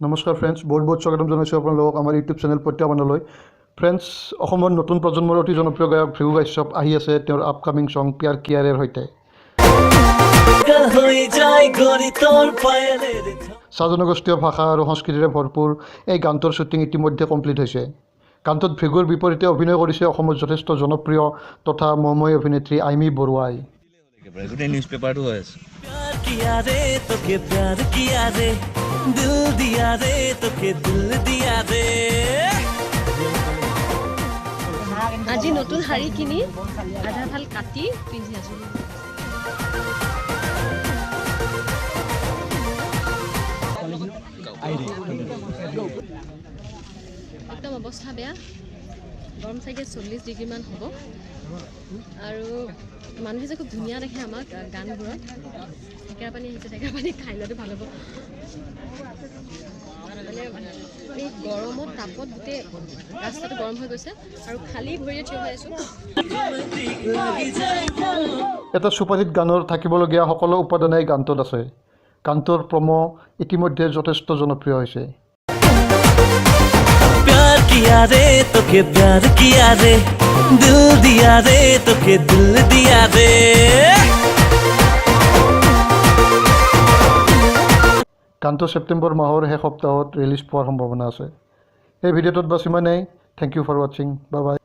নমস্কাৰ ফ্ৰেণ্ডছ, বহুত স্বাগতম জনাইছোঁ আপোনালোকক আমাৰ ইউটিউব চেনেল প্ৰত্যাহ্বানলৈ। ফ্ৰেণ্ডছ, অসমৰ নতুন প্ৰজন্মৰ অতি জনপ্ৰিয় গায়ক ভৃগু কাশ্যপ আহি আছে তেওঁৰ আপকামিং ছং প্যাৰ কিয়াৰেৰ সৈতে। চাহ জনগোষ্ঠীয় ভাষা আৰু সংস্কৃতিৰে ভৰপূৰ এই গানটোৰ শ্বুটিং ইতিমধ্যে কমপ্লিট হৈছে। গানটোত ভৃগুৰ বিপৰীতে অভিনয় কৰিছে অসমৰ যথেষ্ট জনপ্ৰিয় তথা মৌময় অভিনেত্ৰী আইমী বৰুৱাই। গোটেই নিউজ পেপাৰটো হৈ আছে। আজি নতুন শাড়ী কিনি আধা ভাল কাটি পিন্ধি আছো। একদম অৱস্থা বেয়া, গৰম চাগে 40 ডিগ্ৰী মান হ'ব আৰু মানুহে যে খুব ধুনীয়া দেখে আমাক গানবোৰত। ঠেকেৰা পানী আহিছে, ঠেকেৰা পানী খাই লোৱাটো ভাল হ'ব। মানে এই গৰমত তাপত গোটেই ৰাস্তাটো গৰম হৈ গৈছে আৰু খালী ভৰিৰে থিয় হৈ আছোঁ। এটা চুপাৰহিট গানৰ থাকিবলগীয়া সকলো উপাদানেই গানটোত আছে। গানটোৰ প্ৰমো ইতিমধ্যে যথেষ্ট জনপ্ৰিয় হৈছে। प्यार किया रे तोके प्यार किया रे दिल दिया रे तोके दिल दिया रे। গানটো ছেপ্টেম্বৰ মাহৰ শেষ সপ্তাহত ৰিলিজ পোৱাৰ সম্ভাৱনা আছে। এই ভিডিঅ'টোত বাছ ইমানেই। থেংক ইউ ফৰ ৱাচিং। Bye bye.